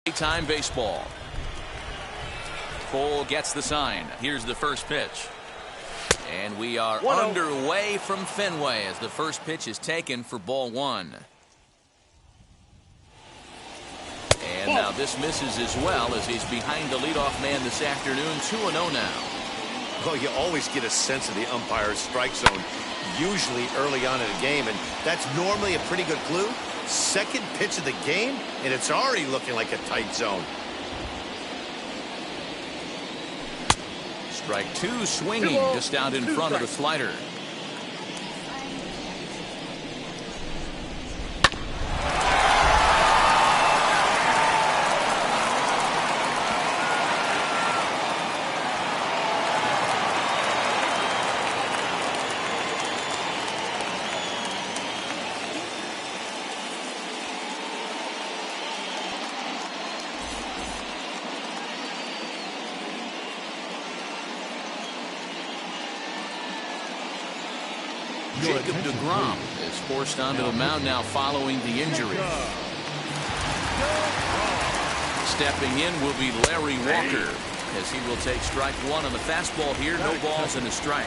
Time baseball. Cole gets the sign. Here's the first pitch. And we are underway from Fenway as the first pitch is taken for ball one. And now this misses as well as he's behind the leadoff man this afternoon. 2-0 now. Well, you always get a sense of the umpire's strike zone, usually early on in a game, and that's normally a pretty good clue. Second pitch of the game, and it's already looking like a tight zone. Strike two, swinging just out in front of the slider. Jacob DeGrom is forced onto the mound now following the injury. Stepping in will be Larry Walker as he will take strike one on the fastball here. No balls and a strike.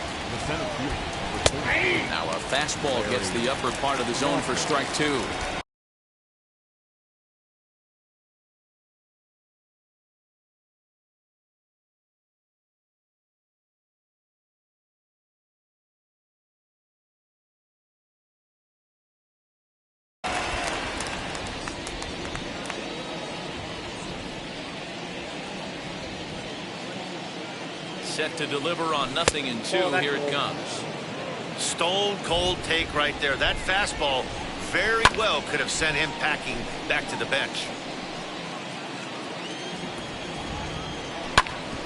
Now a fastball gets the upper part of the zone for strike two. Set to deliver on 0-2. Here it comes. Stone cold take right there. That fastball very well could have sent him packing back to the bench.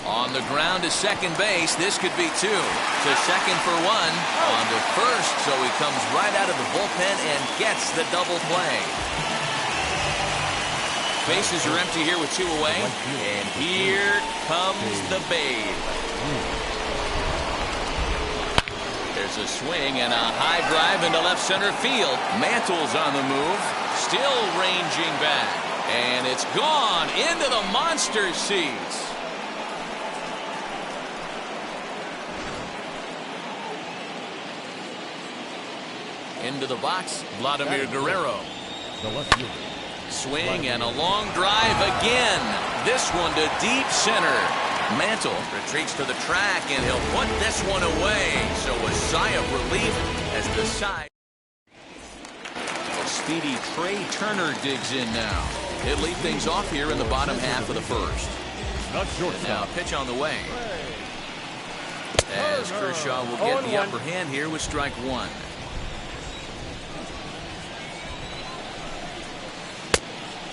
On the ground to second base. This could be two. To second for one. On to first. So he comes right out of the bullpen and gets the double play. Bases are empty here with two away. And here comes the Babe. There's a swing and a high drive into left center field. Mantle's on the move. Still ranging back. And it's gone into the monster seats. Into the box, Vladimir Guerrero. The left fielder. Swing and a long drive again. This one to deep center. Mantle retreats to the track and he'll put this one away. So a sigh of relief as the side. A speedy Trey Turner digs in now. He'll lead things off here in the bottom half of the first. Now pitch on the way. As Kershaw will get the upper hand here with strike one.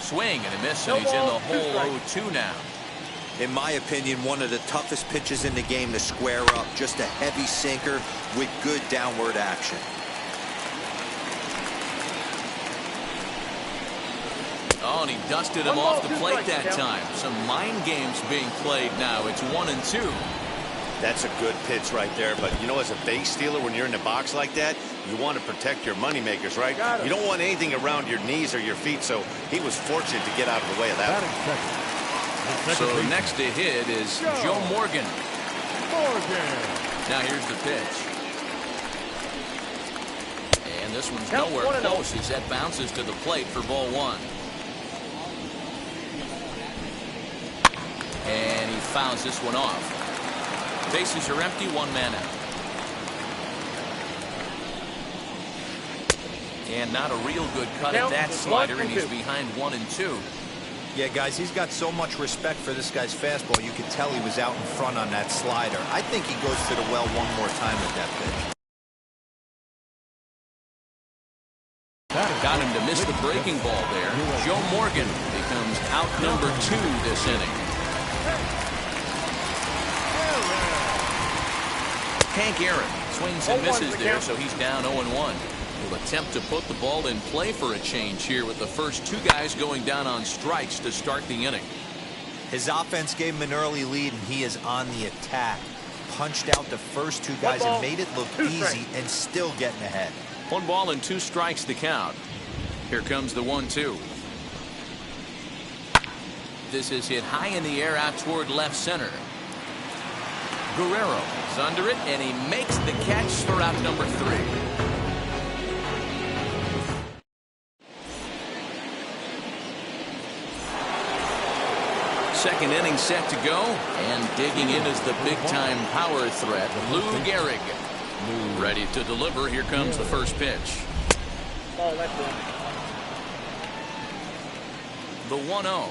Swing and a miss, and he's in the hole 0-2 now. In my opinion, one of the toughest pitches in the game to square up. Just a heavy sinker with good downward action. Oh, and he dusted him off the plate that time. Some mind games being played now. It's 1-2. That's a good pitch right there, but you know, as a base stealer, when you're in the box like that, you want to protect your moneymakers, right? You don't want anything around your knees or your feet, so he was fortunate to get out of the way of that. So next to hit is Joe Morgan. Now here's the pitch. And this one's nowhere close as that bounces to the plate for ball one. And he fouls this one off. Bases are empty, one man out. And not a real good cut at that slider, and he's behind 1-2. Yeah, guys, he's got so much respect for this guy's fastball. You could tell he was out in front on that slider. I think he goes to the well one more time with that pitch. Got him to miss the breaking ball there. Joe Morgan becomes out number 2 this inning. Hank Aaron swings and misses there, so he's down 0-1. He'll attempt to put the ball in play for a change here with the first two guys going down on strikes to start the inning. His offense gave him an early lead, and he is on the attack. Punched out the first two guys and made it look easy and still getting ahead. 1 ball and 2 strikes to count. Here comes the 1-2. this is hit high in the air out toward left center. Guerrero is under it, and he makes the catch for out number 3. Second inning set to go, and digging in is the big-time power threat, Lou Gehrig. Ready to deliver. Here comes the first pitch. The 1-0.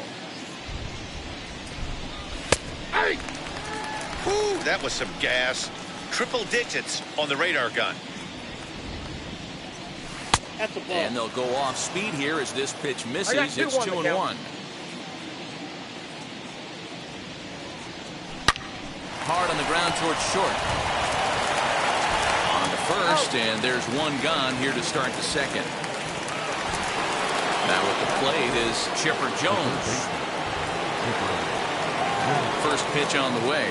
Hey! Whew, that was some gas. Triple digits on the radar gun. And they'll go off speed here as this pitch misses. It's 2-1. Hard on the ground towards short. On to first, and there's one gone here to start the second. Now at the plate is Chipper Jones. First pitch on the way.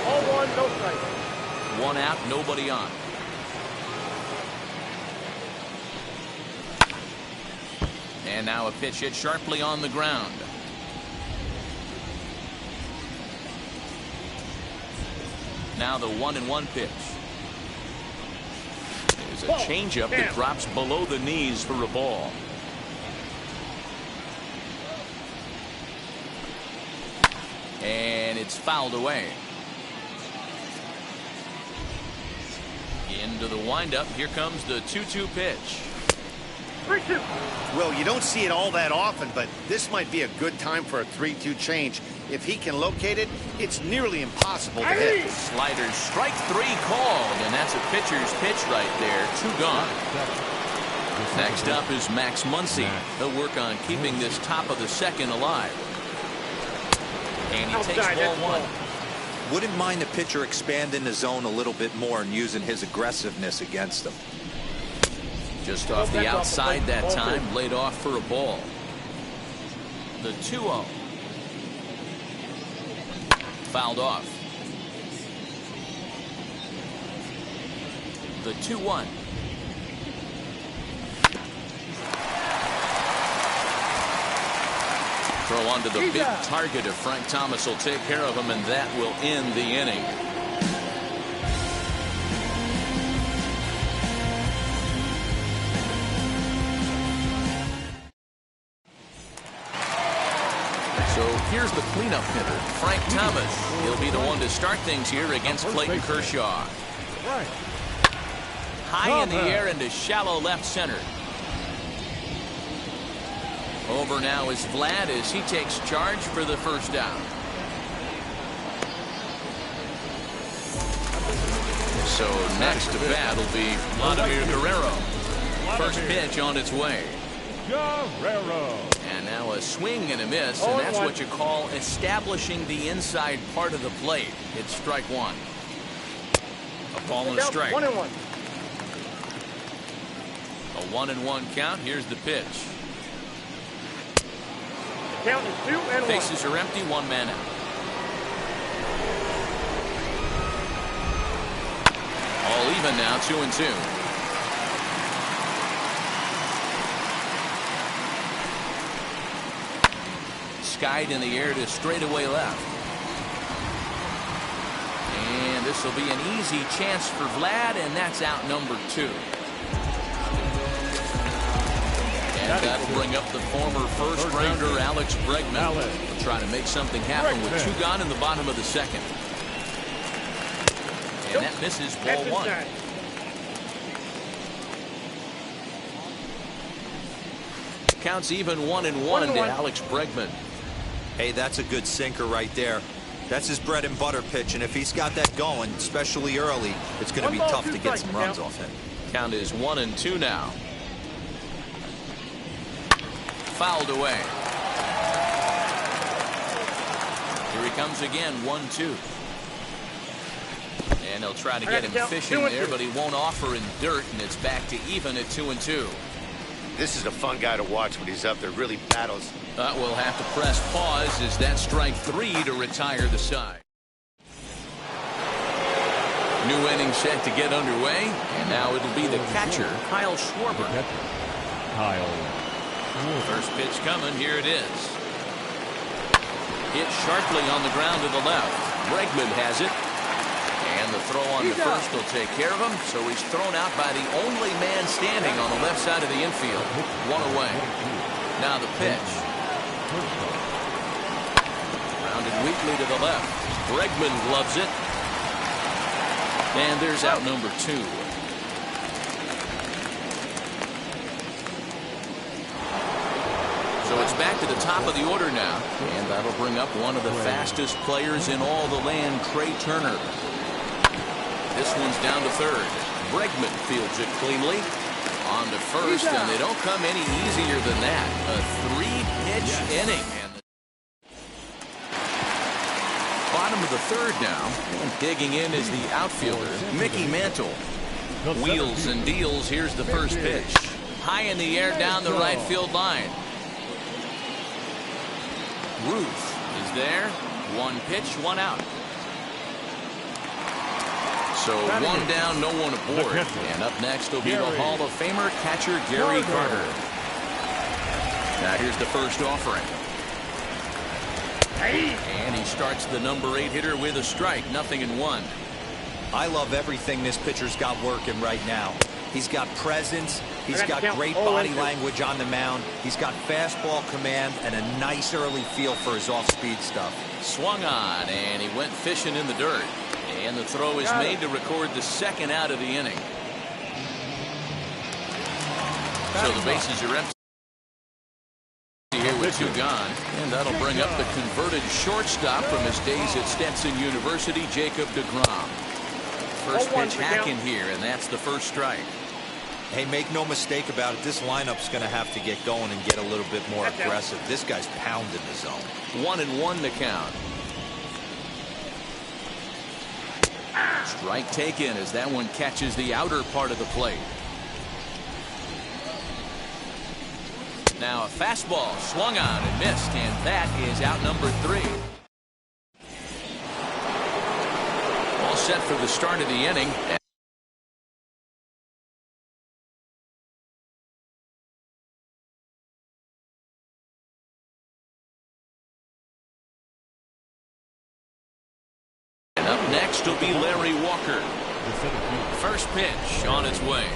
0-1, no strike. One out, nobody on. And now a pitch hit sharply on the ground. Now the 1-1 pitch. There's a changeup that drops below the knees for a ball. And it's fouled away. Into the windup. Here comes the 2-2 pitch. 3-2. Well, you don't see it all that often, but this might be a good time for a 3-2 change. If he can locate it, it's nearly impossible to hit. Sliders, strike 3 called, and that's a pitcher's pitch right there. 2 gone. Next up is Max Muncy. He'll work on keeping this top of the second alive. And he takes ball 1. Wouldn't mind the pitcher expanding the zone a little bit more and using his aggressiveness against them. Just off the outside that time, laid off for a ball. The 2-0. Fouled off. The 2-1. Throw onto the big target if Frank Thomas will take care of him, and that will end the inning. So here's the cleanup hitter, Frank Thomas. He'll be the one to start things here against Clayton Kershaw. High in the air into shallow left center. Over now is Vlad as he takes charge for the first out. So next to bat will be Vladimir Guerrero. First pitch on its way. Guerrero. And now a swing and a miss, and that's what you call establishing the inside part of the plate. It's strike 1. A ball and a strike. 1-1. A 1-1 count. Here's the pitch. Count is 2-1. Bases are empty, 1 man out. All even now, 2-2. Skied in the air to straightaway left. And this will be an easy chance for Vlad, and that's out number 2. And that'll bring up the former first-rounder Alex Bregman. Will try to make something happen with 2 gone in the bottom of the second. And that misses ball 1. Counts even 1-1 to Alex Bregman. Hey, that's a good sinker right there. That's his bread and butter pitch, and if he's got that going, especially early, it's going to be tough to get some runs off him. Count is 1-2 now. Fouled away. Here he comes again, 1-2. And they'll try to get him fishing there, but he won't offer in dirt, and it's back to even at 2-2. This is a fun guy to watch when he's up there, really battles. We'll have to press pause as that strike 3 to retire the side. New inning set to get underway, and now it'll be the catcher, Kyle Schwarber. First pitch coming. Here it is. Hit sharply on the ground to the left. Bregman has it. And the throw on the first will take care of him. So he's thrown out by the only man standing on the left side of the infield. One away. Now the pitch. Rounded weakly to the left. Bregman gloves it. And there's out number 2. So it's back to the top of the order now. And that'll bring up one of the fastest players in all the land, Trey Turner. This one's down to third. Bregman fields it cleanly. On to first, and they don't come any easier than that. A 3-pitch inning. And bottom of the third now. And digging in is the outfielder, Mickey Mantle. Wheels and deals. Here's the first pitch. High in the air down the right field line. Ruth is there. One pitch, one out. So one down, no one aboard. And up next will be the Hall of Famer catcher Gary Carter. Now here's the first offering. And he starts the number 8 hitter with a strike. 0-1. I love everything this pitcher's got working right now. He's got presence. He's got great body language on the mound. He's got fastball command and a nice early feel for his off-speed stuff. Swung on, and he went fishing in the dirt. And the throw is made to record the second out of the inning. So the bases are empty here with 2 gone. And that'll bring up the converted shortstop from his days at Stetson University, Jacob deGrom. First pitch hacking here, and that's the first strike. Hey, make no mistake about it. This lineup's going to have to get going and get a little bit more aggressive. This guy's pounding the zone. 1-1 the count. Strike taken as that one catches the outer part of the plate. Now a fastball swung on and missed, and that is out number 3. All set for the start of the inning. And up next will be Larry Walker. First pitch on its way.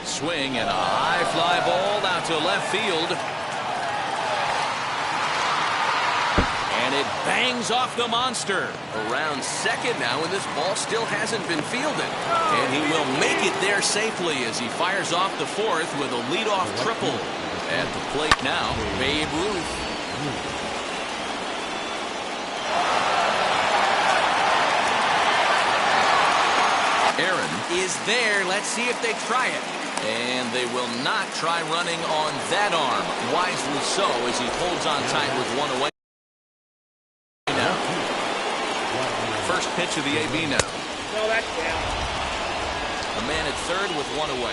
Swing and a high fly ball out to left field. And it bangs off the monster. Around second now, and this ball still hasn't been fielded. And he will make it there safely as he fires off the fourth with a leadoff triple. At the plate now, Babe Ruth. Aaron is there. Let's see if they try it. And they will not try running on that arm. Wisely so as he holds on tight with one away. Now, first pitch of the AB now. No, that's down. A man at third with one away.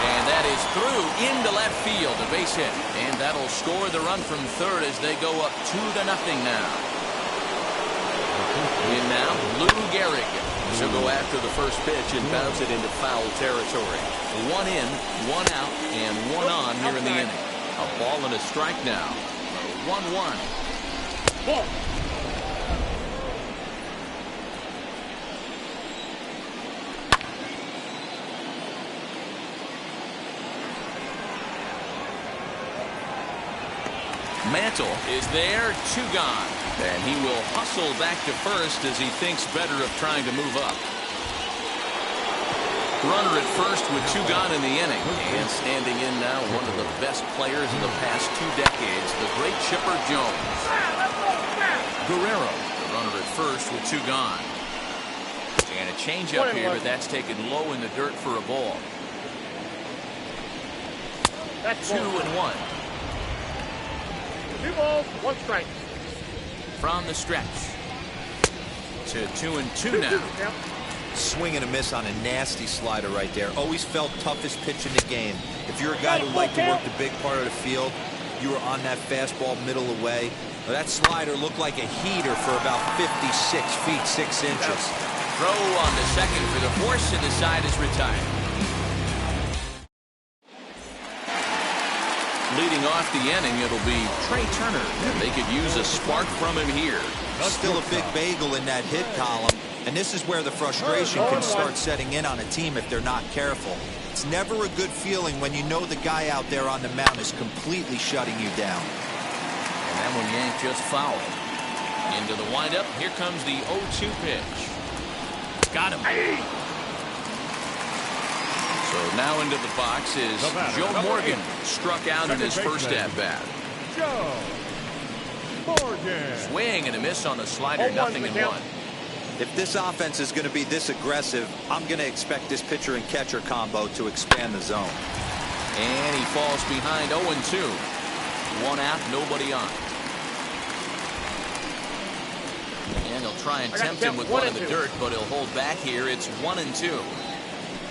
And that is through into left field, a base hit. And that'll score the run from third as they go up 2-0 now. In now, Lou Gehrig. She'll go after the first pitch and bounce it into foul territory. 1 in, 1 out, and 1 on here in the inning. A ball and a strike now. 1-1. Mantle is there, 2 gone. And he will hustle back to first as he thinks better of trying to move up. Runner at first with 2 gone in the inning. And standing in now, one of the best players in the past 2 decades, the great Chipper Jones. Guerrero, the runner at first with 2 gone. And a changeup here, but that's taken low in the dirt for a ball. 2-1. 2 balls, 1 strike. From the stretch to 2-2 now. Swing and a miss on a nasty slider right there. Always felt toughest pitch in the game. If you're a guy who liked to work the big part of the field, you were on that fastball middle away. Well, that slider looked like a heater for about 56 feet 6 inches. Throw on the second for the force, and the side is retired. Leading off the inning, it'll be Trey Turner. They could use a spark from him here. Still a big bagel in that hit column, and this is where the frustration can start setting in on a team if they're not careful. It's never a good feeling when you know the guy out there on the mound is completely shutting you down. And that one yanked just foul. Into the windup, here comes the 0-2 pitch. Got him. So now into the box is Joe Morgan, struck out in his first at-bat. Joe Morgan. Swing and a miss on the slider, 0-1. If this offense is going to be this aggressive, I'm going to expect this pitcher and catcher combo to expand the zone. And he falls behind 0-2. 1 out, nobody on. And he'll try and tempt him with one in the dirt, but he'll hold back here. It's 1-2.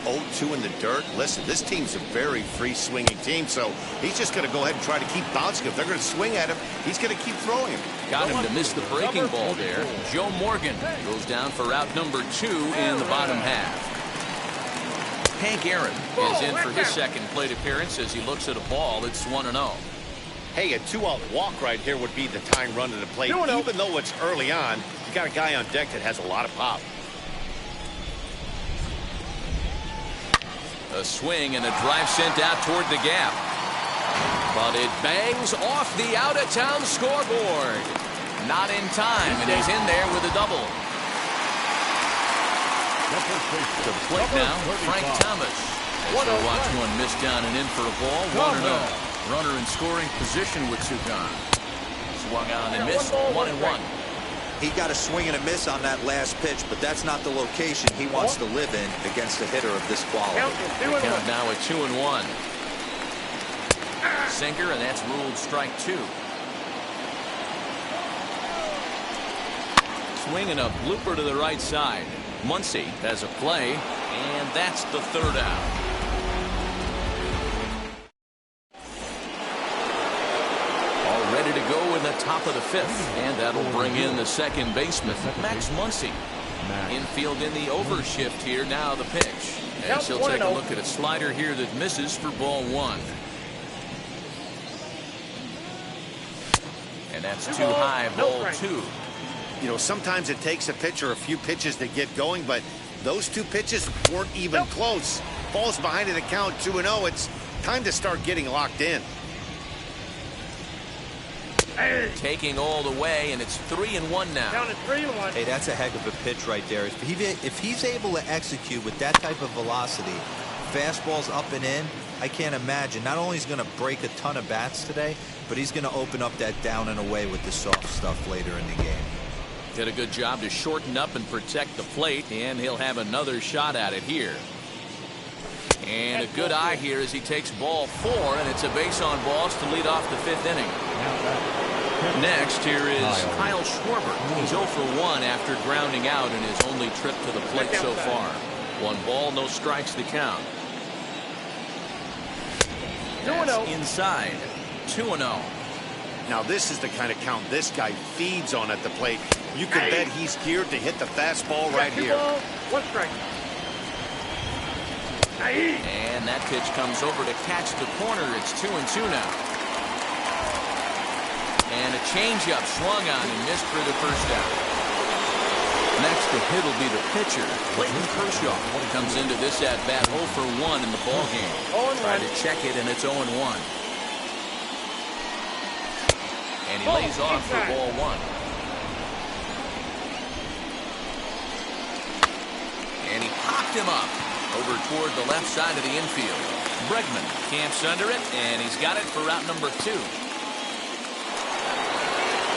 0-2 in the dirt. Listen, this team's a very free-swinging team, so he's just going to go ahead and try to keep bouncing. If they're going to swing at him, he's going to keep throwing him. Got him to miss the breaking ball there. Joe Morgan goes down for out number 2 in the bottom half. Hank Aaron is in for his second plate appearance as he looks at a ball. It's 1-0. Hey, a 2-out walk right here would be the tying run to the plate. Even though it's early on, you got a guy on deck that has a lot of pop. A swing and a drive sent out toward the gap. But it bangs off the out-of-town scoreboard. Not in time, and he's in there with a double. To the plate now, Frank Thomas. As they watch one miss down and in for a ball, 1-0. Runner in scoring position with two gone. Swung on and missed, 1-1. He got a swing and a miss on that last pitch, but that's not the location he wants to live in against a hitter of this quality. Count now at 2-1. Sinker, and that's ruled strike 2. Swing and a blooper to the right side. Muncy has a play, and that's the 3rd out. Ready to go in the top of the 5th, and that'll bring in the second baseman, Max Muncy. Infield in the overshift here. Now the pitch, as he'll take a look at a slider here that misses for ball 1. And that's too high, ball 2. You know, sometimes it takes a pitcher a few pitches to get going, but those 2 pitches weren't even close. Falls behind in the count, 2-0. It's time to start getting locked in. Taking all the way, and it's 3-1 now. Down to 3-1. Hey, that's a heck of a pitch right there. If he's able to execute with that type of velocity, fastballs up and in, I can't imagine. Not only is he going to break a ton of bats today, but he's going to open up that down and away with the soft stuff later in the game. Did a good job to shorten up and protect the plate, and he'll have another shot at it here. And a good eye here as he takes ball 4, and it's a base on balls to lead off the 5th inning. Next, here is Kyle Schwarber. He's 0 for 1 after grounding out in his only trip to the plate so far. 1 ball, no strikes to count. That's inside. 2-0. Now, this is the kind of count this guy feeds on at the plate. You can bet he's geared to hit the fastball right here. 1 strike. And that pitch comes over to catch the corner. It's 2-2 now. And a changeup swung on and missed for the first out. Next to hit will be the pitcher, Clayton Kershaw. Comes into this at-bat 0 for 1 in the ballgame. Try to check it, and it's 0-1. And he lays off for ball 1. And he popped him up over toward the left side of the infield. Bregman camps under it, and he's got it for out number 2.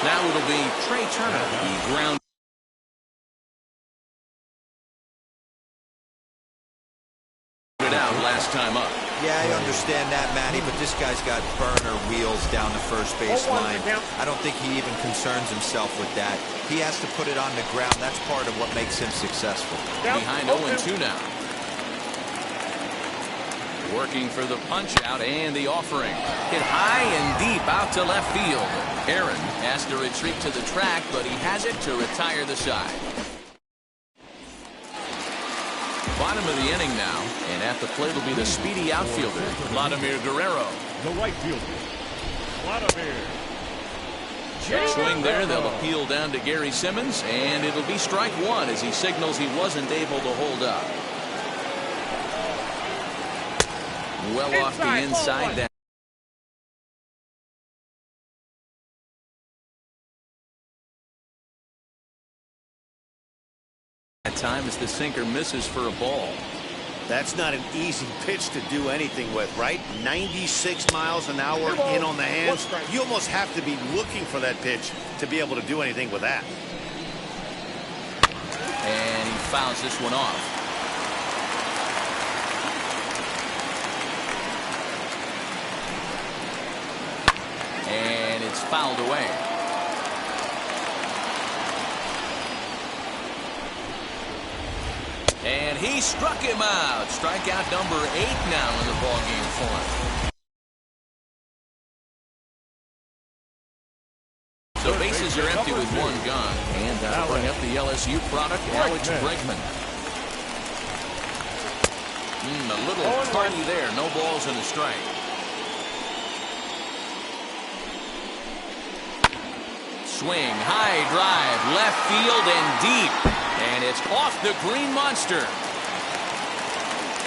Now it'll be Trey Turner. He ground it out last time up. Yeah, I understand that, Matty, but this guy's got burner wheels down the first base line. I don't think he even concerns himself with that. He has to put it on the ground. That's part of what makes him successful. Behind 0-2 now. Working for the punch out and the offering. Hit high and deep out to left field. Aaron has to retreat to the track, but he has it to retire the side. Bottom of the inning now, and at the plate will be the speedy outfielder, Vladimir Guerrero. The right fielder, Vladimir. Swing there, they'll appeal down to Gary Simmons, and it'll be strike one as he signals he wasn't able to hold up. Well off the inside. That time as the sinker misses for a ball. That's not an easy pitch to do anything with, right? 96 miles an hour in on the hands. You almost have to be looking for that pitch to be able to do anything with that. And he fouls this one off. And it's fouled away. And he struck him out. Strikeout number 8 now in the ballgame for him. So bases are empty with one gone. And that'll bring up the LSU product, Alex Bregman. A little party there. No balls and a strike. Swing, high drive, left field and deep. And it's off the Green Monster.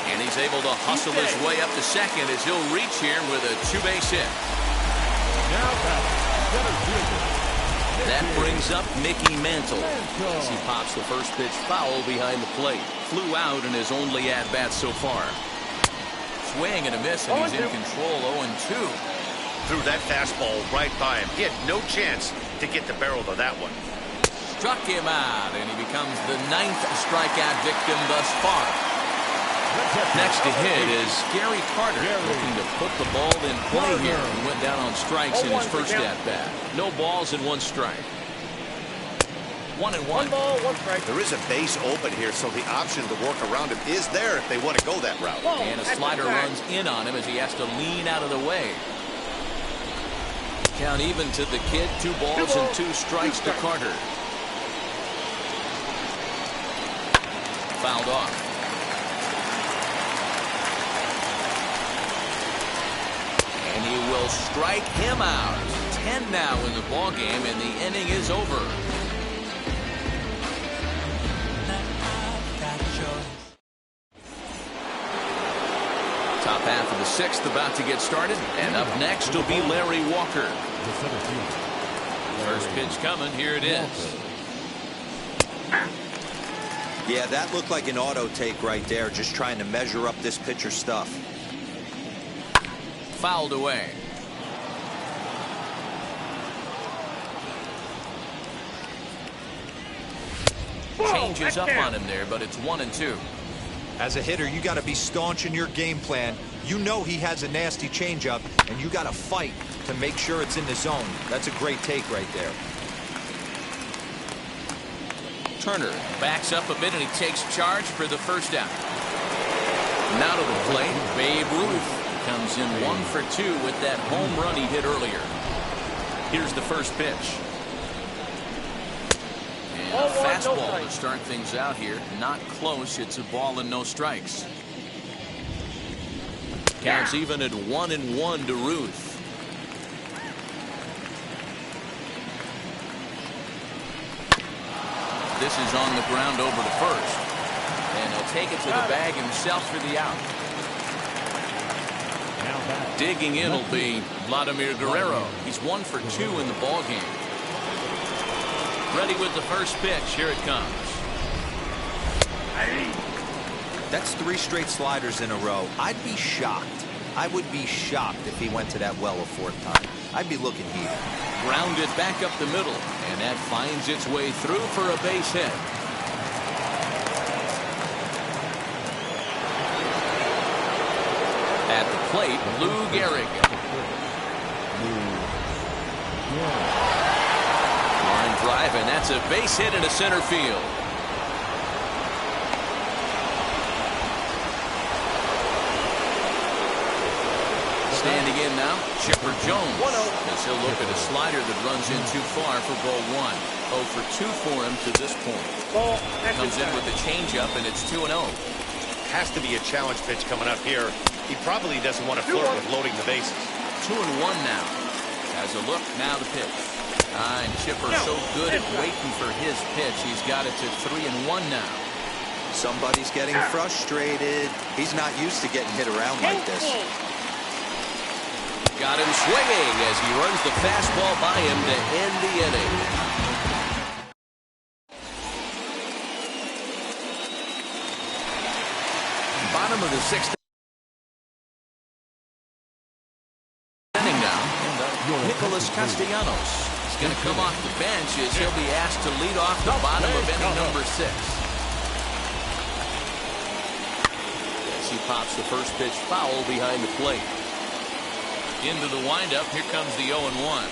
And he's able to hustle his way up to second as he'll reach here with a 2-base hit. Now center fielder. That brings up Mickey Mantle as he pops the first pitch foul behind the plate. Flew out in his only at-bat so far. Swing and a miss, and he's in control. 0-2. Threw that fastball right by him. He had no chance to get the barrel of that one. Struck him out, and he becomes the 9th strikeout victim thus far. Next to hit is Gary Carter, looking to put the ball in play here. He went down on strikes in his first at-bat. No balls and 1 strike. 1-1. 1 ball, 1 strike. There is a base open here, so the option to work around him is there if they want to go that route. And a slider runs in on him as he has to lean out of the way. Count even to the kid. 2 balls and 2 strikes to Carter. Fouled off. And he will strike him out. 10 now in the ballgame, and the inning is over. Top half of the 6th about to get started, and up next will be Larry Walker. First pitch coming. Here it is. Yeah, that looked like an auto take right there, just trying to measure up this pitcher's stuff. Fouled away. Changes up on him there, but it's 1-2. As a hitter, you got to be staunch in your game plan. You know he has a nasty changeup, and you got to fight to make sure it's in the zone. That's a great take right there. Turner backs up a bit, and he takes charge for the first out. Now to the plate, Babe Ruth comes in 1 for 2 with that home run he hit earlier. Here's the first pitch. And a fastball to start things out here. Not close. It's a ball and no strikes. Counts even at 1-1 to Ruth. This is on the ground over to first. And he'll take it to the bag himself for the out. Digging in will be Vladimir Guerrero. He's 1 for 2 in the ballgame. Ready with the first pitch. Here it comes. That's 3 straight sliders in a row. I'd be shocked. I would be shocked if he went to that well a 4th time. I'd be looking heated. Grounded back up the middle, and that finds its way through for a base hit. At the plate, Lou Gehrig. Line drive, and that's a base hit into center field. Standing in now, Chipper Jones, as he'll look at a slider that runs in too far for ball one. 0 for 2 for him to this point. Comes in with a changeup, and it's 2-0. Has to be a challenge pitch coming up here. He probably doesn't want to flirt with loading the bases. 2-1 now. Has a look, now the pitch. And Chipper so good at waiting for his pitch. He's got it to 3-1 now. Somebody's getting frustrated. He's not used to getting hit around like this. Got him swinging as he runs the fastball by him to end the inning. Bottom of the sixth inning now. Nicholas Castellanos is going to come off the bench as he'll be asked to lead off the bottom of inning number 6. He pops the first pitch foul behind the plate. Into the windup, here comes the 0-1.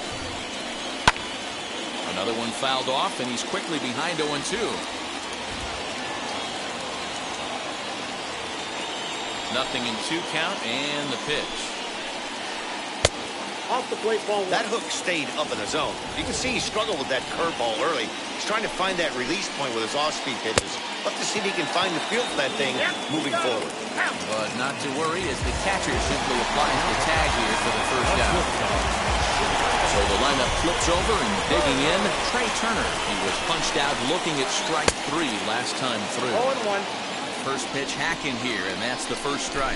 Another one fouled off, and he's quickly behind 0-2. Nothing in 2 count, and the pitch. Off the plate, ball one. That hook stayed up in the zone. You can see he struggled with that curveball early. He's trying to find that release point with his off-speed pitches. Love to see if he can find the feel for that thing moving forward. But not to worry, as the catcher simply applies the tag here for the first down. So the lineup flips over, and digging in, Trey Turner. He was punched out looking at strike 3 last time through. 0-1. First pitch hacking here, and that's the first strike.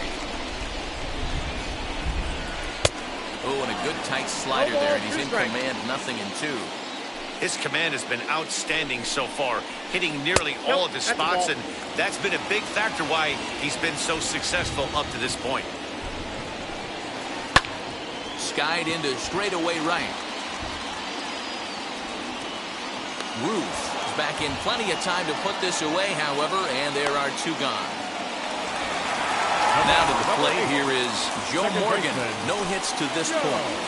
Oh, and a good tight slider there, and he's in command, nothing in 2. His command has been outstanding so far, hitting nearly all of his spots, and that's been a big factor why he's been so successful up to this point. Skied into straightaway right. Ruth is back in plenty of time to put this away, however, and there are 2 gone. Now to the plate, here is Joe Morgan. No hits to this point.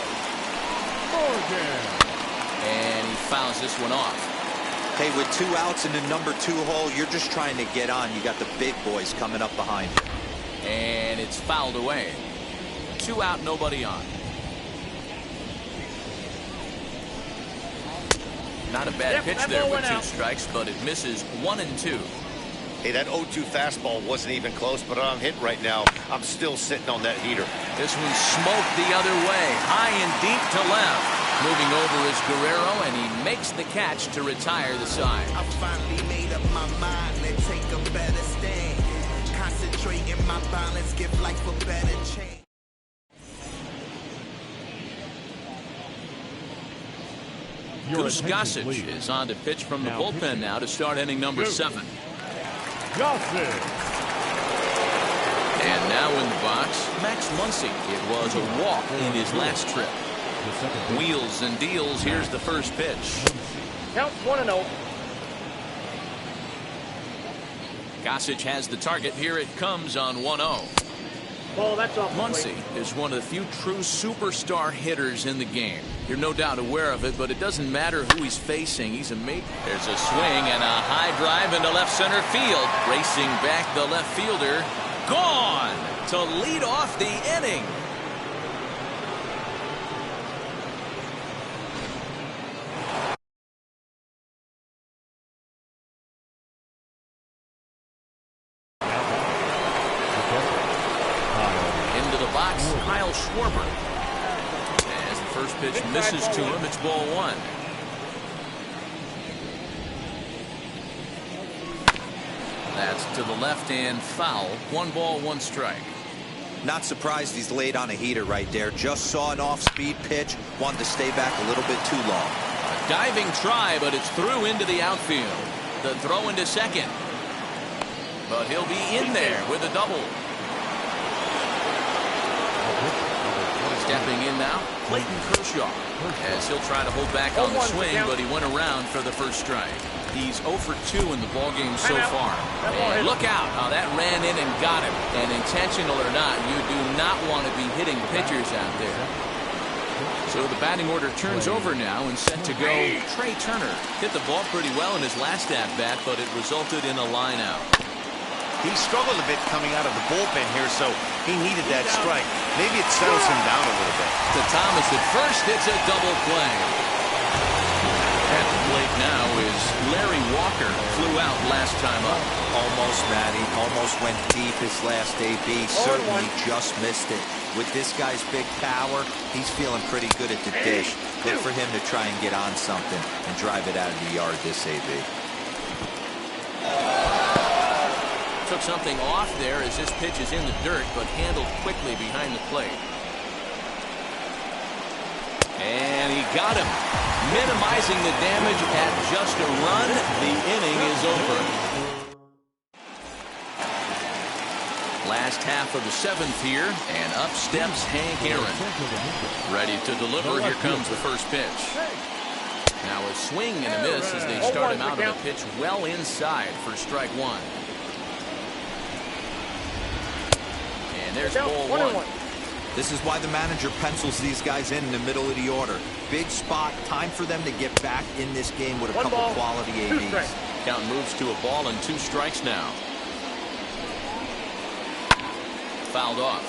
And he fouls this one off. Hey, with 2 outs in the number 2 hole, you're just trying to get on. You got the big boys coming up behind you. And it's fouled away. 2 out, nobody on. Not a bad pitch there with 2 strikes, but it misses 1 and 2. Hey, that 0-2 fastball wasn't even close, but I'm hit right now. I'm still sitting on that heater. This one smoked the other way, high and deep to left. Moving over is Guerrero, and he makes the catch to retire the side. I finally made up my mind to take a better stand. Concentrate in my balance, give life a better chance. Goose Gossage is on to pitch from the bullpen now to start inning number 7. And now in the box, Max Muncy. It was a walk in his last trip. Wheels and deals. Here's the first pitch. Counts 1-0. Gossage has the target. Here it comes on 1-0. Ball, that's off. Muncy is one of the few true superstar hitters in the game. You're no doubt aware of it, but it doesn't matter who he's facing. He's amazing. There's a swing and a high drive into left center field. Racing back the left fielder. Gone to lead off the inning. As the first pitch misses to him, it's ball 1. That's to the left and foul. 1 ball, 1 strike. Not surprised he's laid on a heater right there. Just saw an off-speed pitch. Wanted to stay back a little bit too long. A diving try, but it's through into the outfield. The throw into second. But he'll be in there with a double. Stepping in now, Clayton Kershaw, as he'll try to hold back on the swing, but he went around for the first strike. He's 0 for 2 in the ballgame so far. And look out how that ran in and got him. And intentional or not, you do not want to be hitting pitchers out there. So the batting order turns over now and set to go. Trey Turner hit the ball pretty well in his last at-bat, but it resulted in a line out. He struggled a bit coming out of the bullpen here, so he needed that strike. Maybe it settles him down a little bit. To Thomas at first, it's a double play. At the plate now is Larry Walker. Flew out last time up. Almost, Matty. Almost went deep his last AB. Certainly just missed it. With this guy's big power, he's feeling pretty good at the dish. Look for him to try and get on something and drive it out of the yard this AB. Took something off there as this pitch is in the dirt, but handled quickly behind the plate. And he got him. Minimizing the damage at just a run. The inning is over. Last half of the seventh here, and up steps Hank Aaron. Ready to deliver. Here comes the first pitch. Now a swing and a miss as they start him out on a pitch well inside for strike one. And there's ball one. This is why the manager pencils these guys in the middle of the order. Big spot, time for them to get back in this game with a couple quality ABs. Count moves to a ball and 2 strikes now. Fouled off.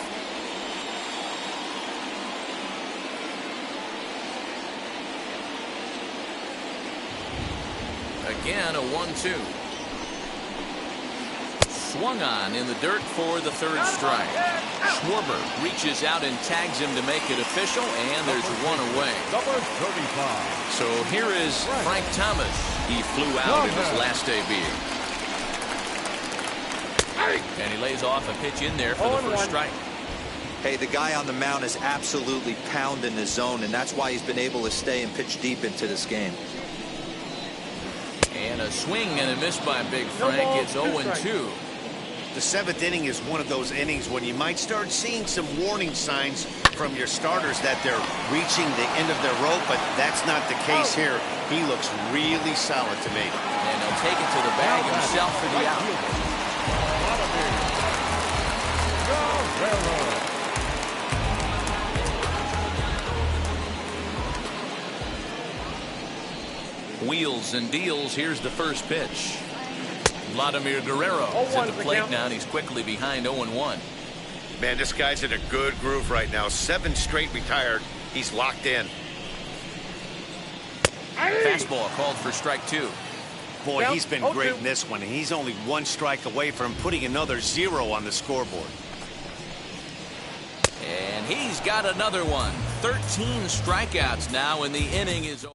Again, a 1-2. Swung on in the dirt for the third strike. Schwarber reaches out and tags him to make it official, and there's one away. Number 35. So here is Frank Thomas. He flew out in his last AB. And he lays off a pitch in there for the first strike. Hey, the guy on the mound is absolutely pounding the zone, and that's why he's been able to stay and pitch deep into this game. And a swing and a miss by Big Frank. It's 0-2. The seventh inning is one of those innings when you might start seeing some warning signs from your starters that they're reaching the end of their rope, but that's not the case here. He looks really solid to me. And he'll take it to the bag himself for the out. Wheels and deals. Here's the first pitch. Vladimir Guerrero is at the plate now, and he's quickly behind 0-1. Man, this guy's in a good groove right now. 7 straight retired. He's locked in. Fastball called for strike 2. Boy, he's been great in this one. He's only 1 strike away from putting another 0 on the scoreboard. And he's got another one. 13 strikeouts now, and the inning is over.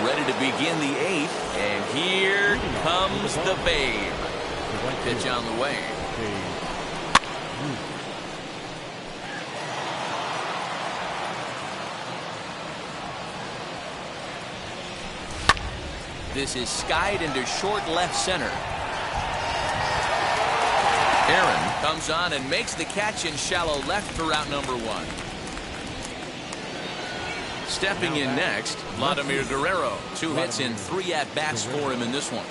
Ready to begin the 8th, and here comes the Babe. Pitch on the way. This is skied into short left center. Aaron comes on and makes the catch in shallow left for out number 1. Stepping in next, Vladimir Guerrero. 2 hits in 3 at-bats for him in this one.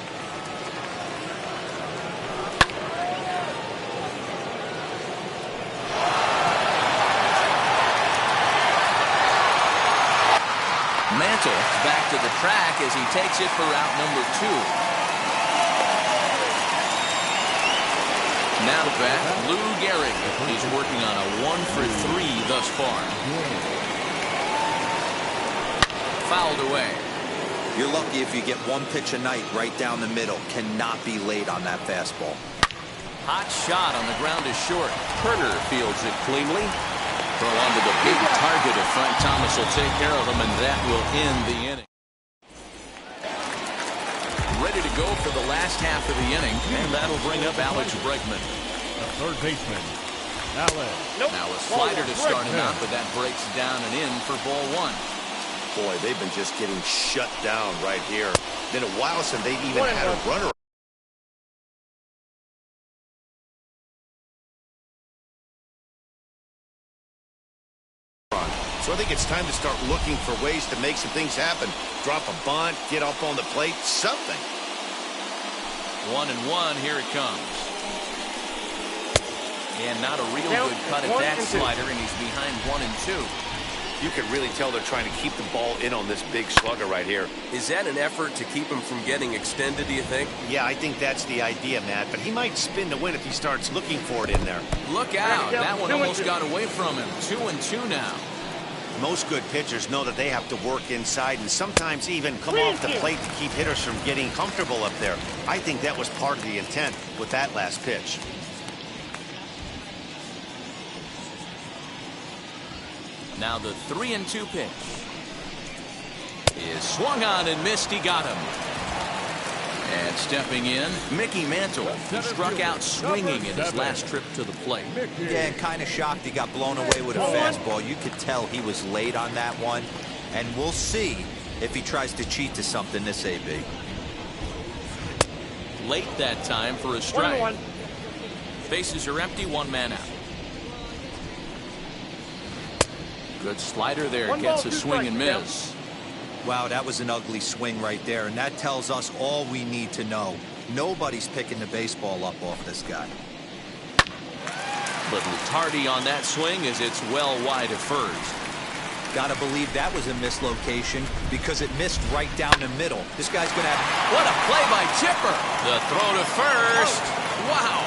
Mantle back to the track as he takes it for out number 2. Now back, Lou Gehrig. He's working on a 1-for-3 thus far. Fouled away. You're lucky if you get 1 pitch a night right down the middle. Cannot be late on that fastball. Hot shot on the ground is short. Herter fields it cleanly. Throw onto the big target of Frank Thomas will take care of him, and that will end the inning. Ready to go for the last half of the inning, and that'll bring up Alex Bregman. The third baseman, Alex. Now a slider to start him out, but that breaks down and in for ball 1. Boy, they've been just getting shut down right here. Been a while since they've even had a runner. So I think it's time to start looking for ways to make some things happen. Drop a bunt, get up on the plate, something. 1-1, here it comes. And not a real good cut at that slider, and he's behind 1-2. You can really tell they're trying to keep the ball in on this big slugger right here. Is that an effort to keep him from getting extended, do you think? Yeah, I think that's the idea, Matt. But he might spin to win if he starts looking for it in there. Look out. That one almost got away from him. 2-2 now. Most good pitchers know that they have to work inside and sometimes even come off the plate to keep hitters from getting comfortable up there. I think that was part of the intent with that last pitch. Now the 3-2 pitch is swung on and missed. He got him. And stepping in, Mickey Mantle, who struck out swinging in his last trip to the plate. Yeah, and kind of shocked he got blown away with a fastball. You could tell he was late on that one. And we'll see if he tries to cheat to something this AB. Late that time for a strike. Bases are empty, one man out. Good slider there, gets a swing and miss. Wow, that was an ugly swing right there, and that tells us all we need to know. Nobody's picking the baseball up off this guy. Little tardy on that swing as it's well wide of first. Gotta believe that was a mislocation because it missed right down the middle. This guy's gonna have... What a play by Chipper. The throw to first. Wow.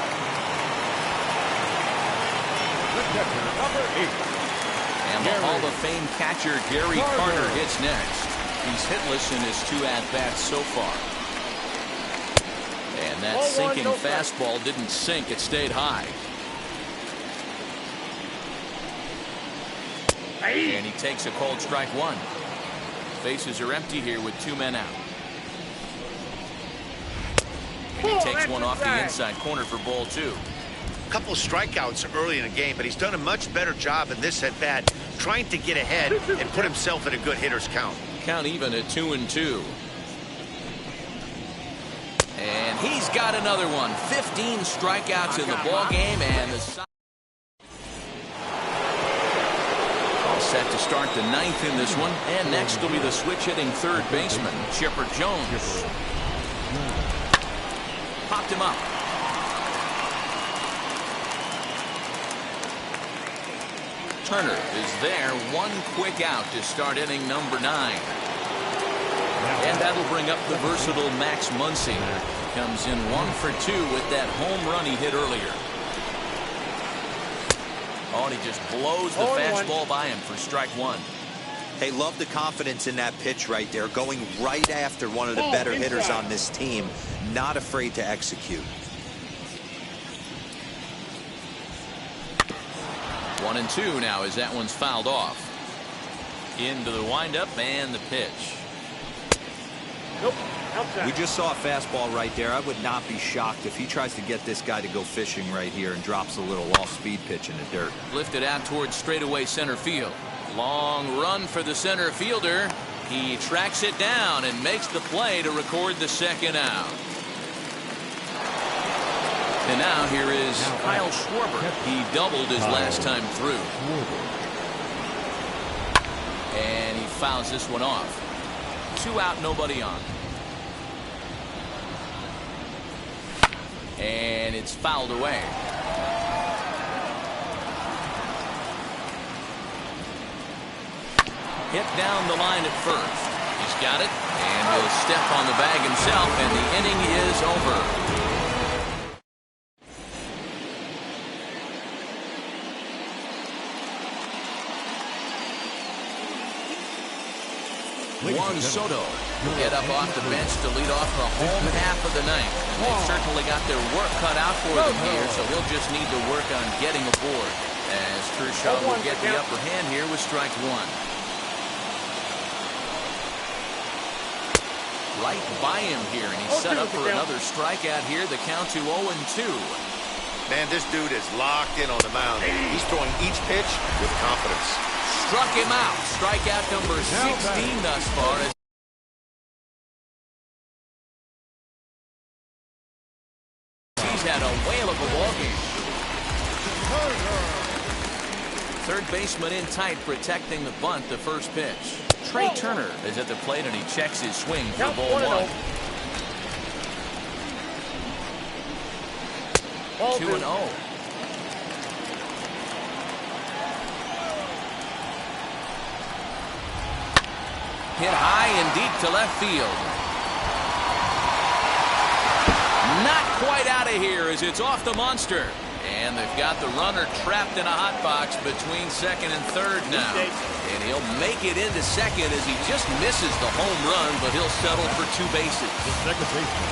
The catcher, number 8. And the Hall of Fame catcher Gary Carter hits next. He's hitless in his 2 at-bats so far. And that sinking fastball didn't sink, it stayed high. And he takes a cold strike one. Bases are empty here with 2 men out. And he takes one off the inside corner for ball 2. Couple strikeouts early in the game, but he's done a much better job in this at-bat trying to get ahead and put himself in a good hitter's count. Count even at 2-2. And he's got another one. 15 strikeouts in the ball game, and the all set to start the 9th in this one. And next will be the switch-hitting third baseman, Chipper Jones. Popped him up. Turner is there, one quick out to start inning number 9. And that'll bring up the versatile Max Muncy. Comes in 1 for 2 with that home run he hit earlier. Oh, and he just blows the fastball by him for strike 1. Hey, love the confidence in that pitch right there, going right after one of the better hitters on this team, not afraid to execute. 1-2 now as that one's fouled off. Into the windup and the pitch. Nope. Outside. We just saw a fastball right there. I would not be shocked if he tries to get this guy to go fishing right here and drops a little off-speed pitch in the dirt. Lifted out towards straightaway center field. Long run for the center fielder. He tracks it down and makes the play to record the second out. And now here is Kyle Schwarber. He doubled his last time through. And he fouls this one off. 2 out, nobody on. And it's fouled away. Hit down the line at first. He's got it, and he'll step on the bag himself, and the inning is over. Juan Soto will get up off the bench to lead off the home half of the 9th. And they've certainly got their work cut out for them here, so he'll just need to work on getting aboard. As Kershaw will get the upper hand here with strike 1. Right by him here, and he's set up for another strikeout here. The count to 0-2. Man, this dude is locked in on the mound. He's throwing each pitch with confidence. Struck him out. Strikeout number 16 thus far. He's had a whale of a ball game. Third baseman in tight, protecting the bunt, the first pitch. Trey Turner is at the plate, and he checks his swing for ball 1. 2-0. in deep to left field. Not quite out of here as it's off the monster. And they've got the runner trapped in a hot box between second and third now. And he'll make it into second as he just misses the home run, but he'll settle for 2 bases. The second baseman.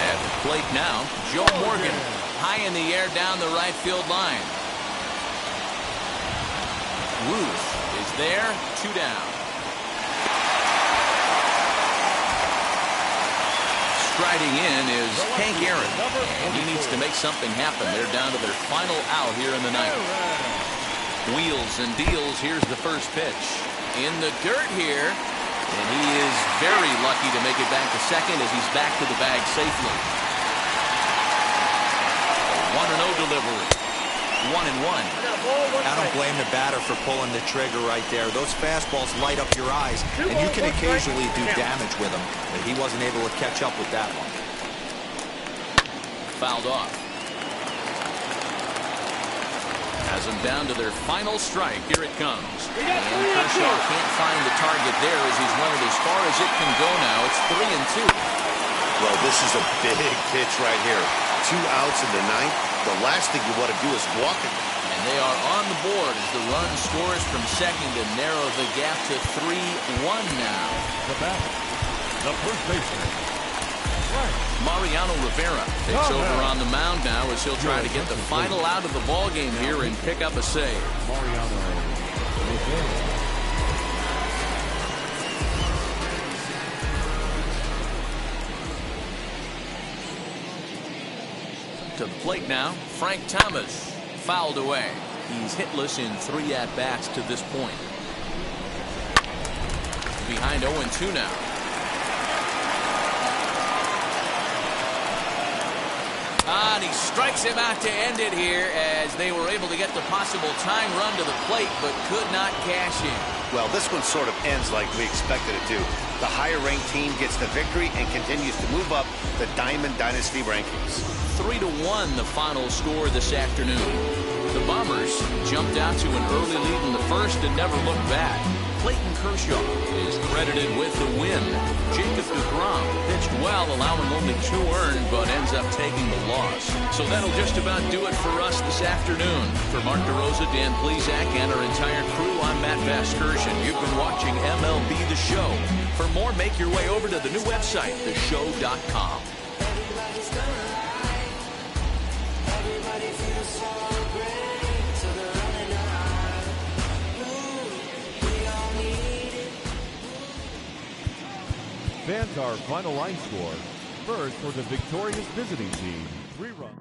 At the plate now, Joe Morgan, high in the air down the right field line. Ruth is there, 2 down. Striding in is Hank Aaron, and he needs to make something happen. They're down to their final out here in the ninth. Wheels and deals. Here's the first pitch. In the dirt here, and he is very lucky to make it back to second as he's back to the bag safely. 1-0 delivery. 1-1. I don't blame the batter for pulling the trigger right there. Those fastballs light up your eyes, and you can occasionally do damage with them, but he wasn't able to catch up with that one. Fouled off. Has them down to their final strike. Here it comes. And Kershaw can't find the target there as he's running as far as it can go now. It's 3-2. Well, this is a big pitch right here. 2 outs in the ninth. The last thing you want to do is walk it. And they are on the board as the run scores from second to narrow the gap to 3-1 now. The batter, the first baseman. Mariano Rivera takes over on the mound now as he'll try to get the final out of the ball game here and pick up a save. Mariano Rivera. To the plate now, Frank Thomas. Fouled away. He's hitless in 3 at-bats to this point. Behind 0-2 now. And he strikes him out to end it here as they were able to get the possible tying run to the plate but could not cash in. Well, this one sort of ends like we expected it to. The higher-ranked team gets the victory and continues to move up the Diamond Dynasty rankings. 3-1 the final score this afternoon. The Bombers jumped out to an early lead in the first and never looked back. Clayton Kershaw is credited with the win. Jacob deGrom pitched well, allowing only 2 earned, but ends up taking the loss. So that'll just about do it for us this afternoon. For Mark DeRosa, Dan Plesac, and our entire crew, I'm Matt Vasgersian. You've been watching MLB The Show. For more, make your way over to the new website, theshow.com. Fans, our final line score. First, for the victorious visiting team, 3 runs.